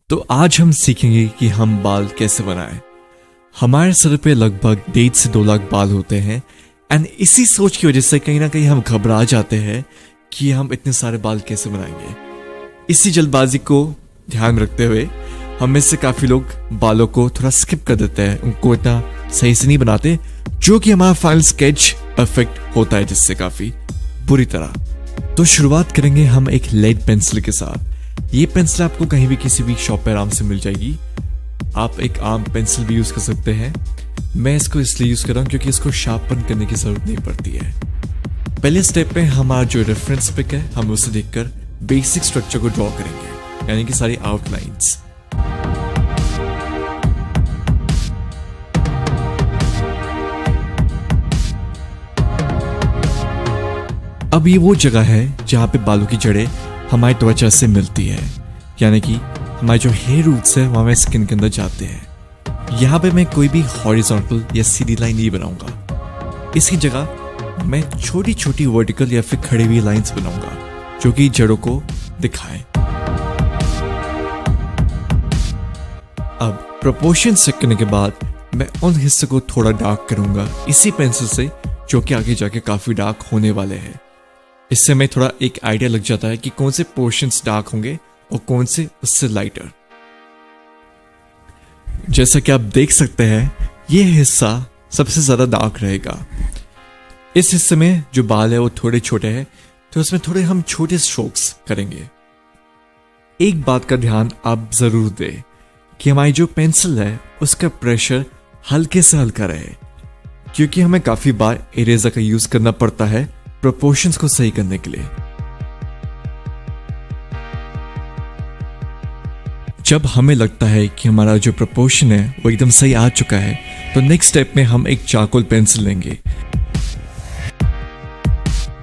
तो आज हम सीखेंगे कि हम बाल कैसे बनाएं। हमारे सर पे लगभग 1.5 से 2 लाख बाल होते हैं एंड इसी सोच की वजह से कहीं ना कहीं हम घबरा जाते हैं कि हम इतने सारे बाल कैसे बनाएंगे। इसी जल्दबाजी को ध्यान में रखते हुए हम में से काफी लोग बालों को थोड़ा स्किप कर देते हैं, उनको इतना सही से नहीं बनाते, जो कि हमारा फाइनल स्केच परफेक्ट होता है जिससे काफी बुरी तरह। तो शुरुआत करेंगे हम एक लेड पेंसिल के साथ। ये पेंसिल आपको कहीं भी किसी भी शॉप पे आराम से मिल जाएगी। आप एक आम पेंसिल भी यूज कर सकते हैं। मैं इसको इसलिए यूज कर रहा हूं क्योंकि इसको शार्पन करने की जरूरत नहीं पड़ती है। पहले स्टेप में हमारा जो रेफरेंस पिक है हम उसे देखकर बेसिक स्ट्रक्चर को ड्रॉ करेंगे, यानी कि सारी आउटलाइंस। अब ये वो जगह है जहां पे बालों की जड़ें हमारी त्वचा से मिलती है, यानी कि हमारे जो हेयर रूट्स है वहां स्किन के अंदर जाते हैं। यहाँ पे मैं कोई भी हॉरिजॉन्टल या सीधी लाइन नहीं बनाऊंगा। इसकी जगह मैं छोटी छोटी वर्टिकल या फिर खड़ी हुई लाइंस बनाऊंगा जो कि जड़ों को दिखाएं। अब प्रोपोर्शन सेट करने के बाद मैं उन हिस्से को थोड़ा डार्क करूंगा इसी पेंसिल से, जो कि आगे जाके काफी डार्क होने वाले हैं। इससे हमें थोड़ा एक आइडिया लग जाता है कि कौन से पोर्शंस डार्क होंगे और कौन से उससे लाइटर। जैसा कि आप देख सकते हैं ये हिस्सा सबसे ज्यादा डार्क रहेगा। इस हिस्से में जो बाल है वो थोड़े छोटे हैं, तो उसमें थोड़े हम छोटे स्ट्रोक्स करेंगे। एक बात का ध्यान आप जरूर दें कि हमारी जो पेंसिल है उसका प्रेशर हल्के से हल्का रहे, क्योंकि हमें काफी बार इरेजर का यूज करना पड़ता है प्रोपोर्शंस को सही करने के लिए। जब हमें लगता है कि हमारा जो प्रोपोर्शन है वो एकदम सही आ चुका है, तो नेक्स्ट स्टेप में हम एक चारकोल पेंसिल लेंगे।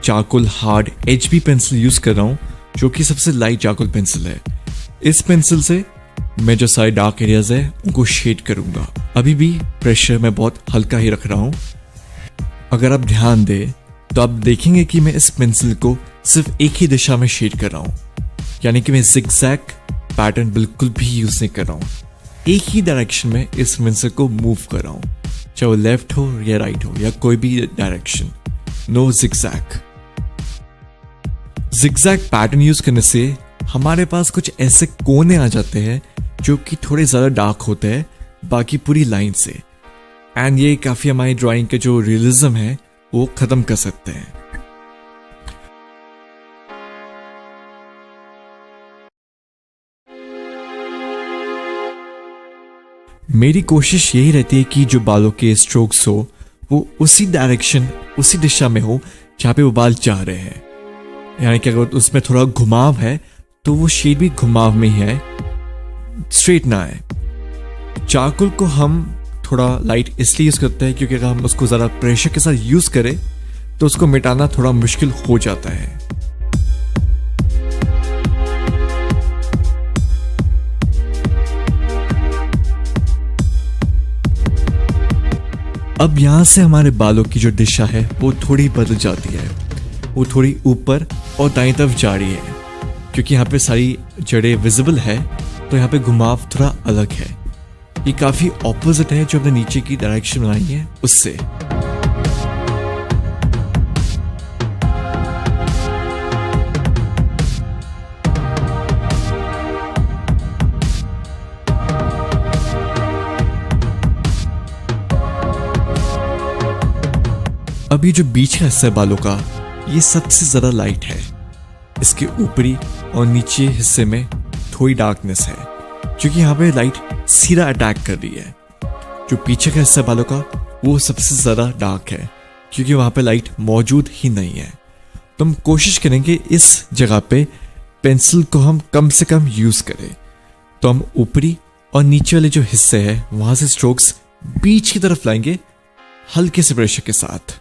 Charcoal hard HB pencil use कर रहा हूं, जो कि सबसे लाइट चारकोल पेंसिल है। इस पेंसिल से मैं जो सारे डार्क एरियाज है उनको शेड करूंगा। अभी भी प्रेशर मैं बहुत हल्का ही रख रहा हूं। अगर आप ध्यान दें तो आप देखेंगे कि मैं इस पेंसिल को सिर्फ एक ही दिशा में शेड कर रहा हूं, यानी कि मैं जिगजैग पैटर्न बिल्कुल भी यूज नहीं कर रहा हूं। एक ही डायरेक्शन में इस पेंसिल को मूव कर रहा हूं, चाहे वो लेफ्ट हो या राइट हो या कोई भी direction. No zigzag. Zigzag pattern use करने से हमारे पास कुछ ऐसे कोने आ जाते हैं जो कि थोड़े ज्यादा डार्क होते हैं बाकी पूरी लाइन से, एंड ये काफी हमारी ड्राइंग के जो रियलिज्म है वो खत्म कर सकते हैं। मेरी कोशिश यही रहती है कि जो बालों के स्ट्रोक्स हो वो उसी डायरेक्शन, उसी दिशा में हो जहां पे वो बाल चाह रहे हैं। यानी कि अगर उसमें थोड़ा घुमाव है तो वो शेड भी घुमाव में ही है, स्ट्रेट ना है। चारकोल को हम थोड़ा लाइट इसलिए यूज करते हैं क्योंकि अगर हम उसको ज्यादा प्रेशर के साथ यूज करें तो उसको मिटाना थोड़ा मुश्किल हो जाता है। अब यहां से हमारे बालों की जो दिशा है वो थोड़ी बदल जाती है। वो थोड़ी ऊपर और दाईं तरफ जा रही है, क्योंकि यहाँ पे सारी जड़ें विजिबल है, तो यहाँ पे घुमाव थोड़ा अलग है। ये काफी ऑपोजिट है जो हमने नीचे की डायरेक्शन बनाई है उससे। अब ये जो बीच का हिस्सा है बालों का, ये सबसे ज्यादा लाइट है। इसके ऊपरी और नीचे हिस्से में थोड़ी डार्कनेस है, क्योंकि यहाँ पे लाइट सीधा अटैक कर रही है। जो पीछे का हिस्सा बालों का वो सबसे ज्यादा डार्क है, क्योंकि वहां पे लाइट मौजूद ही नहीं है। तो हम कोशिश करेंगे इस जगह पे पेंसिल को हम कम से कम यूज करें। तो हम ऊपरी और नीचे वाले जो हिस्से है वहां से स्ट्रोक्स बीच की तरफ लाएंगे हल्के से प्रेशर के साथ।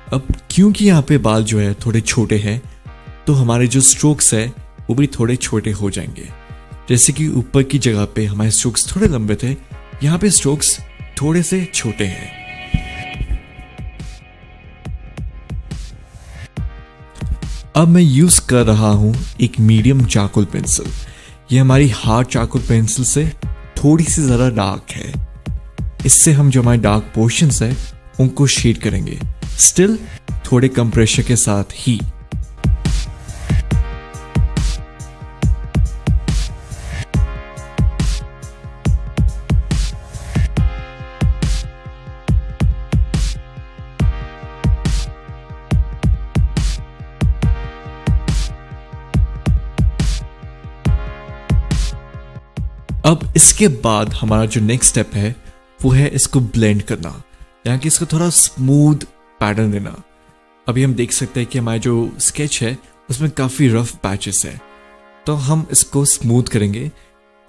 अब क्योंकि यहाँ पे बाल जो है थोड़े छोटे हैं, तो हमारे जो स्ट्रोक्स है वो भी थोड़े छोटे हो जाएंगे। जैसे कि ऊपर की जगह पे हमारे स्ट्रोक्स थोड़े लंबे थे, यहाँ पे स्ट्रोक्स थोड़े से छोटे हैं। अब मैं यूज कर रहा हूं एक मीडियम चारकोल पेंसिल। ये हमारी हार्ड चारकोल पेंसिल से थोड़ी सी ज्यादा डार्क है। इससे हम जो हमारे डार्क पोर्शंस है उनको शेड करेंगे, स्टिल थोड़े कम प्रेशर के साथ ही। अब इसके बाद हमारा जो नेक्स्ट स्टेप है वो है इसको ब्लेंड करना, यानी कि इसको थोड़ा स्मूथ पैटर्न देना। अभी हम देख सकते हैं कि हमारा जो स्केच है उसमें काफी रफ पैचेस है, तो हम इसको स्मूथ करेंगे।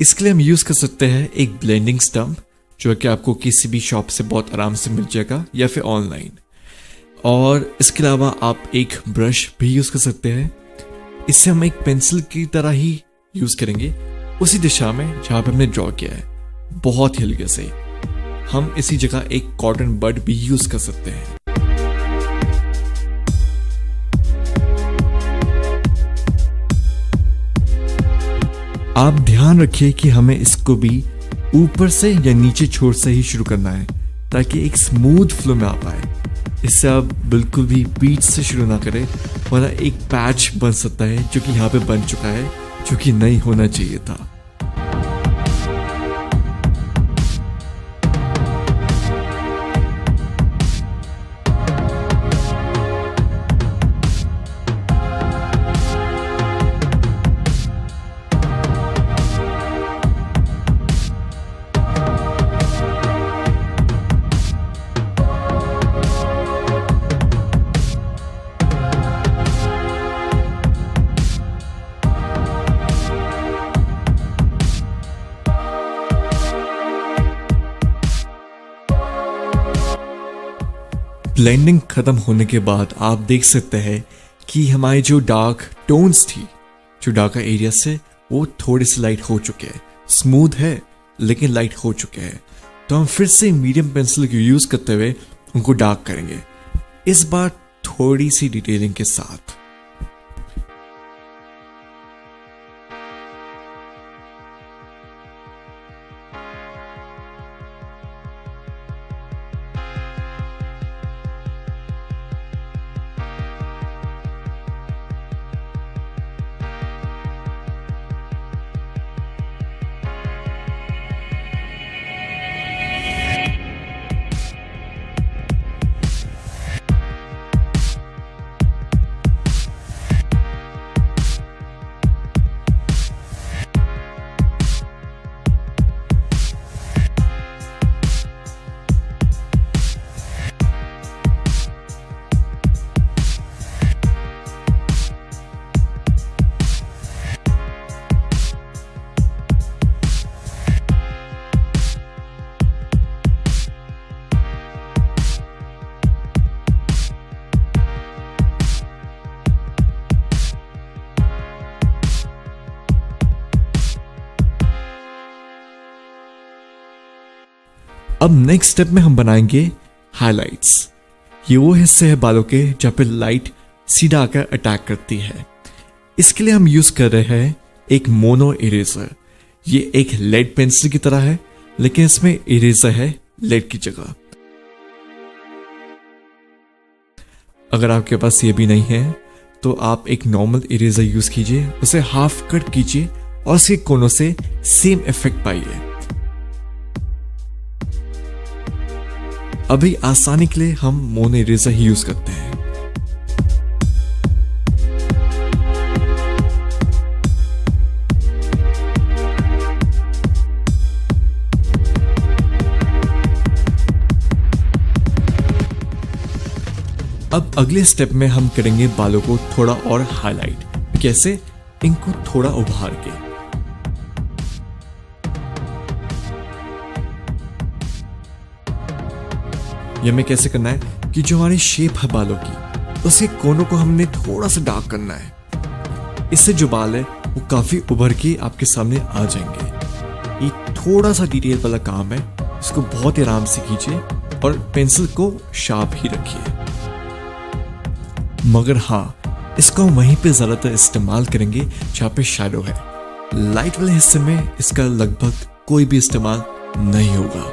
इसके लिए हम यूज कर सकते हैं एक ब्लेंडिंग स्टम्प, जो कि आपको किसी भी शॉप से बहुत आराम से मिल जाएगा या फिर ऑनलाइन। और इसके अलावा आप एक ब्रश भी यूज कर सकते हैं। इससे हम एक पेंसिल की तरह ही यूज करेंगे, उसी दिशा में जहां पे हमने ड्रॉ किया है, बहुत ही हल्के से। हम इसी जगह एक कॉटन बड भी यूज कर सकते हैं। आप ध्यान रखिए कि हमें इसको भी ऊपर से या नीचे छोर से ही शुरू करना है, ताकि एक स्मूथ फ्लो में आ पाए। इससे आप बिल्कुल भी बीच से शुरू ना करें, वरना एक पैच बन सकता है जो कि यहाँ पे बन चुका है, जो कि नहीं होना चाहिए था। ब्लेंडिंग खत्म होने के बाद आप देख सकते हैं कि हमारी जो डार्क टोन्स थी, जो डार्क एरिया से, वो थोड़े से लाइट हो चुके हैं। स्मूथ है लेकिन लाइट हो चुके हैं। तो हम फिर से मीडियम पेंसिल को यूज करते हुए उनको डार्क करेंगे, इस बार थोड़ी सी डिटेलिंग के साथ। अब नेक्स्ट स्टेप में हम बनाएंगे हाइलाइट्स। ये वो हिस्से है बालों के जहां पे लाइट सीधा आकर अटैक करती है। इसके लिए हम यूज कर रहे हैं एक मोनो इरेजर। ये एक लेड पेंसिल की तरह है, लेकिन इसमें इरेजर है लेड की जगह। अगर आपके पास ये भी नहीं है तो आप एक नॉर्मल इरेजर यूज कीजिए, उसे हाफ कट कीजिए और उसके कोनों से सेम इफेक्ट पाइए। अभी आसानी के लिए हम मोनो इरेजर ही यूज करते हैं। अब अगले स्टेप में हम करेंगे बालों को थोड़ा और हाईलाइट। कैसे? इनको थोड़ा उभार के। ये हमें कैसे करना है कि जो हमारी शेप है बालों की, उसके कोनों को हमने थोड़ा सा डार्क करना है। इससे जो बाल है वो काफी उभर के आपके सामने आ जाएंगे। ये थोड़ा सा डिटेल वाला काम है, इसको बहुत ही आराम से कीजिए और पेंसिल को शार्प ही रखिए। मगर हाँ, इसको हम वहीं पे ज़्यादातर इस्तेमाल करेंगे जहाँ पे शैडो है। लाइट वाले हिस्से में इसका लगभग कोई भी इस्तेमाल नहीं होगा।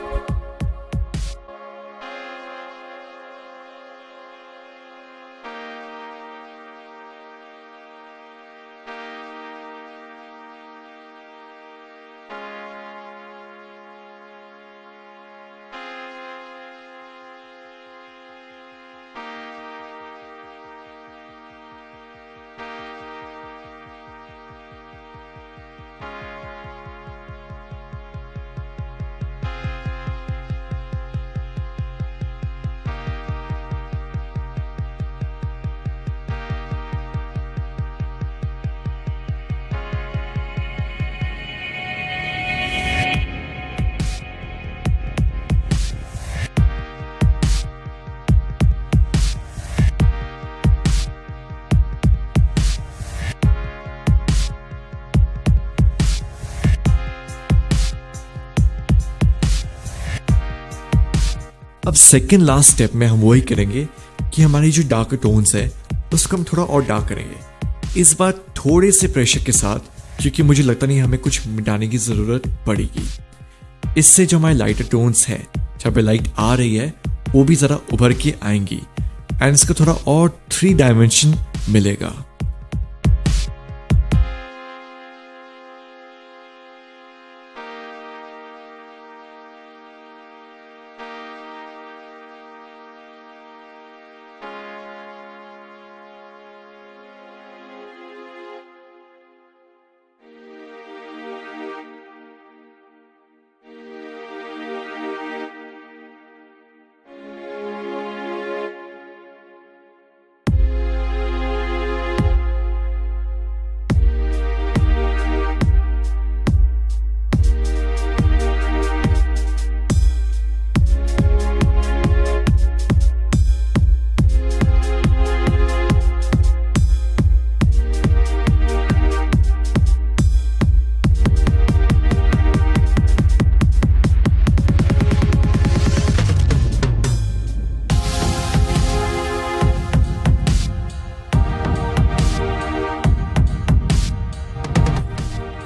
अब सेकंड लास्ट स्टेप में हम वही करेंगे कि हमारी जो डार्क टोन्स है उसको हम थोड़ा और डार्क करेंगे, इस बार थोड़े से प्रेशर के साथ, क्योंकि मुझे लगता नहीं हमें कुछ मिटाने की जरूरत पड़ेगी। इससे जो हमारे लाइटर टोन्स है, जहाँ पे लाइट आ रही है, वो भी जरा उभर के आएंगी एंड इसका थोड़ा और 3 डायमेंशन मिलेगा।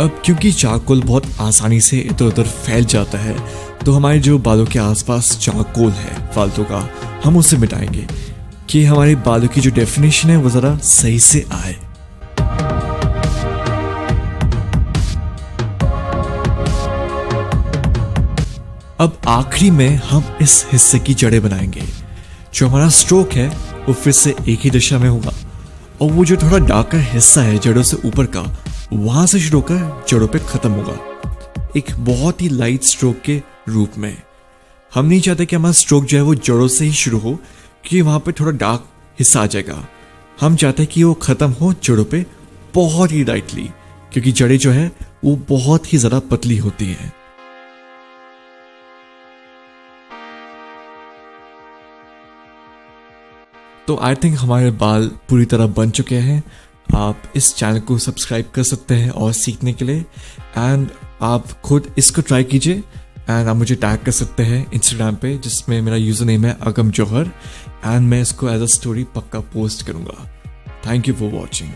अब क्योंकि चारकोल बहुत आसानी से इधर उधर फैल जाता है, तो हमारे जो बालों के आसपास चारकोल है फालतू का, हम उसे मिटाएंगे कि हमारे बालों की जो डेफिनेशन है वो जरा सही से आए। अब आखिरी में हम इस हिस्से की जड़ें बनाएंगे। जो हमारा स्ट्रोक है वो फिर से एक ही दिशा में होगा और वो जो थोड़ा डार्कर हिस्सा है जड़ों से ऊपर का, वहां से शुरू होकर जड़ों पे खत्म होगा एक बहुत ही लाइट स्ट्रोक के रूप में। हम नहीं चाहते कि हमारा स्ट्रोक जो है वो जड़ों से ही शुरू हो, क्योंकि वहां पे थोड़ा डार्क हिस्सा आ जाएगा। हम चाहते हैं कि वो खत्म हो जड़ों पे बहुत ही लाइटली, क्योंकि जड़ें जो है वो बहुत ही ज्यादा पतली होती है। तो आई थिंक हमारे बाल पूरी तरह बन चुके हैं। आप इस चैनल को सब्सक्राइब कर सकते हैं और सीखने के लिए, एंड आप खुद इसको ट्राई कीजिए एंड आप मुझे टैग कर सकते हैं इंस्टाग्राम पे, जिसमें मेरा यूजर नेम है अगम जौहर, एंड मैं इसको एज अ स्टोरी पक्का पोस्ट करूंगा। Thank you for watching.